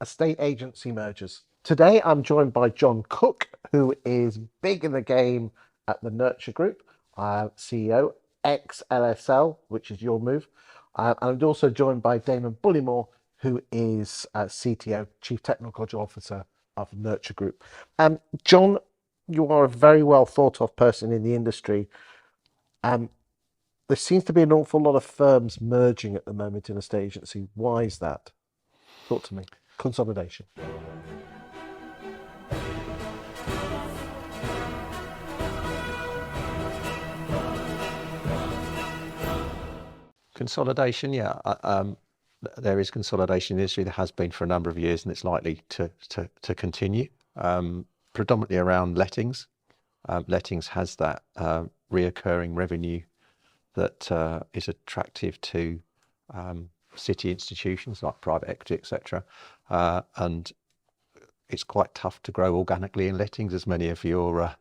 estate agency mergers. Today I'm joined by Jon Cooke, who is big in the game at the Nurtur Group, CEO, ex-LSL, which is your move. And I'm also joined by Damon Bullimore, who is CTO, Chief Technology Officer of Nurtur Group. Jon, you are a very well thought of person in the industry. Um, there seems to be an awful lot of firms merging at the moment in estate agency. Why is that? Talk to me. Consolidation. Consolidation, yeah. There is consolidation in the industry. There has been for a number of years, and it's likely to continue. Predominantly around lettings. Lettings has that reoccurring revenue that is attractive to city institutions like private equity, etc. And it's quite tough to grow organically in lettings, as many of your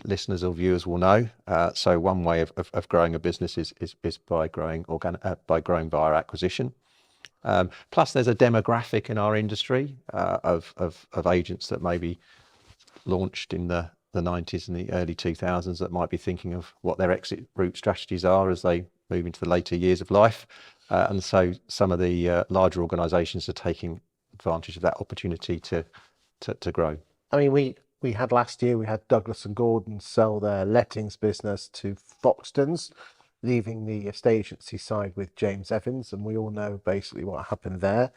listeners or viewers will know. So one way of growing a business is by growing via acquisition. Plus, there's a demographic in our industry of agents that maybe launched in the 90s and the early 2000s that might be thinking of what their exit route strategies are as they move into the later years of life. And so some of the larger organisations are taking advantage of that opportunity to grow. I mean, we had last year, we had Douglas and Gordon sell their lettings business to Foxtons, leaving the estate agency side with James Evans, and we all know basically what happened there.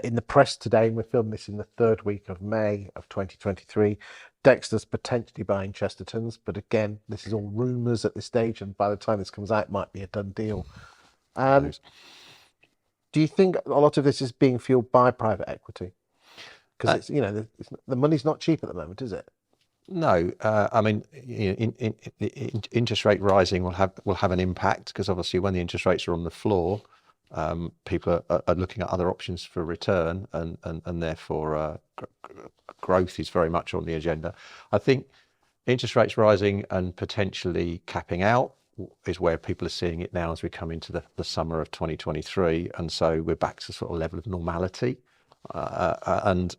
In the press today, and we're filming this in the third week of May of 2023, Dexter's potentially buying Chesterton's, but again, this is all rumours at this stage, and by the time this comes out, it might be a done deal. Do you think a lot of this is being fueled by private equity? Because the money's not cheap at the moment, is it? No, I mean, interest rate rising will have an impact, because obviously when the interest rates are on the floor, people are looking at other options for return, and therefore growth is very much on the agenda. I think interest rates rising and potentially capping out is where people are seeing it now as we come into the summer of 2023, and so we're back to sort of level of normality, and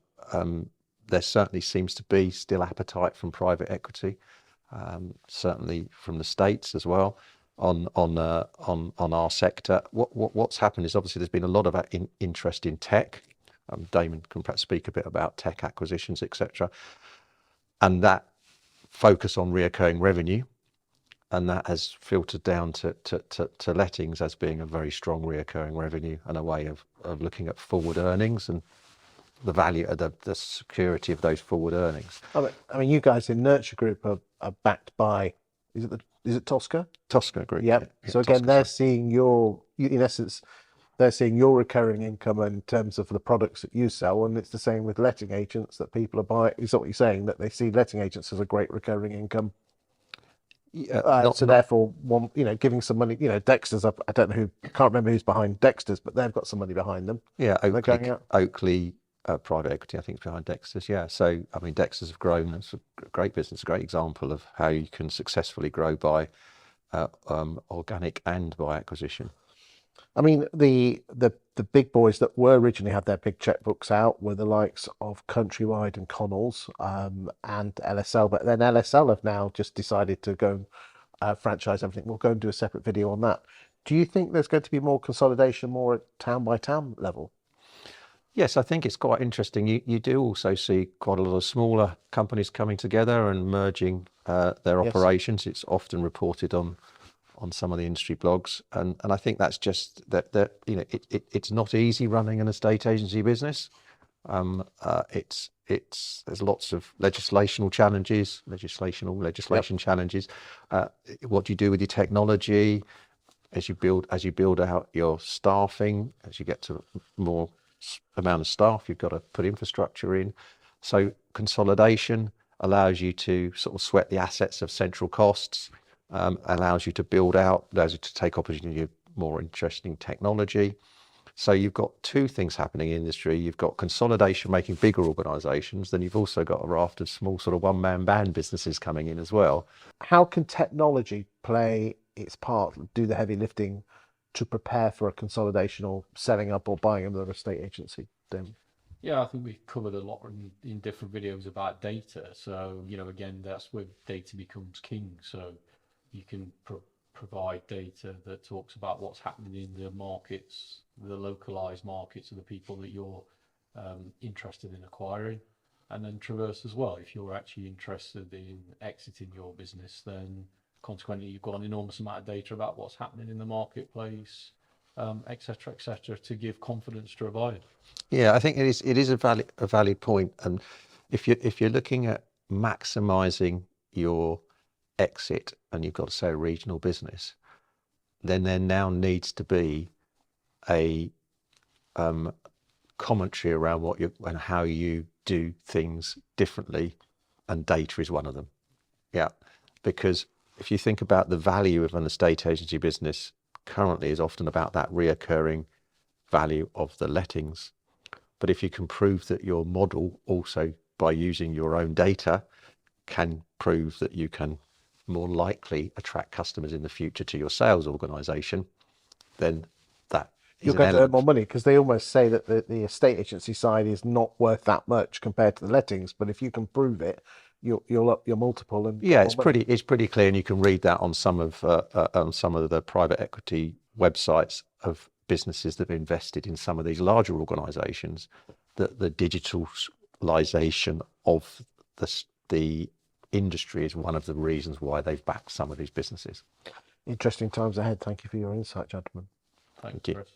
there certainly seems to be still appetite from private equity, certainly from the States as well, on our sector. What's happened is obviously there's been a lot of interest in tech. Damon can perhaps speak a bit about tech acquisitions, etc., and that focus on reoccurring revenue, and that has filtered down to lettings as being a very strong reoccurring revenue and a way of looking at forward earnings and the value of the security of those forward earnings. I mean, you guys in Nurtur Group are backed by, is it Tosca? Tosca Group. Yep. Yeah, so again, they're seeing in essence, they're seeing your recurring income in terms of the products that you sell, and it's the same with letting agents that people are buying. Is that what you're saying? That they see letting agents as a great recurring income? Yeah. Therefore, giving some money. Dexter's up. I don't know who. Can't remember who's behind Dexter's, but they've got some money behind them. Yeah, Oakley private equity, I think, is behind Dexter's. Yeah, so I mean, Dexter's have grown. It's a great business, a great example of how you can successfully grow by organic and by acquisition. I mean, the big boys that were originally had their big checkbooks out were the likes of Countrywide and Connells, and LSL. But then LSL have now just decided to go franchise everything. We'll go and do a separate video on that. Do you think there's going to be more consolidation, more at town by town level? Yes, I think it's quite interesting. You do also see quite a lot of smaller companies coming together and merging their operations. It's often reported on some of the industry blogs, and I think that's just that it's not easy running an estate agency business. There's lots of legislation challenges. Challenges. What do you do with your technology as you build out your staffing? As you get to more amount of staff, you've got to put infrastructure in. So consolidation allows you to sort of sweat the assets of central costs. Allows you to build out, allows you to take opportunity of more interesting technology. So you've got two things happening in the industry. You've got consolidation making bigger organisations, then you've also got a raft of small sort of one-man band businesses coming in as well. How can technology play its part, do the heavy lifting to prepare for a consolidation or setting up or buying another estate agency, Damon? Yeah, I think we've covered a lot in different videos about data. So, again, that's where data becomes king. So you can provide data that talks about what's happening in the markets, the localized markets of the people that you're interested in acquiring. And then traverse as well. If you're actually interested in exiting your business, then consequently, you've got an enormous amount of data about what's happening in the marketplace, et cetera, to give confidence to a buyer. Yeah, I think it is a valid point. And if you're looking at maximizing your exit and you've got, say, a regional business, then there now needs to be a commentary around what you and how you do things differently, and data is one of them. Yeah, because if you think about the value of an estate agency business currently is often about that reoccurring value of the lettings. But if you can prove that your model also, by using your own data, can prove that you can more likely attract customers in the future to your sales organization, then that is You're an going to earn element. more money because they almost say that the estate agency side is not worth that much compared to the lettings. But if you can prove it, you'll up your multiple and Yeah, get more money. it's pretty clear, and you can read that on some of the private equity websites of businesses that have invested in some of these larger organisations. That the digitalisation of the industry is one of the reasons why they've backed some of these businesses. Interesting times ahead. Thank you for your insight, gentlemen. Thanks, Thank you. Chris.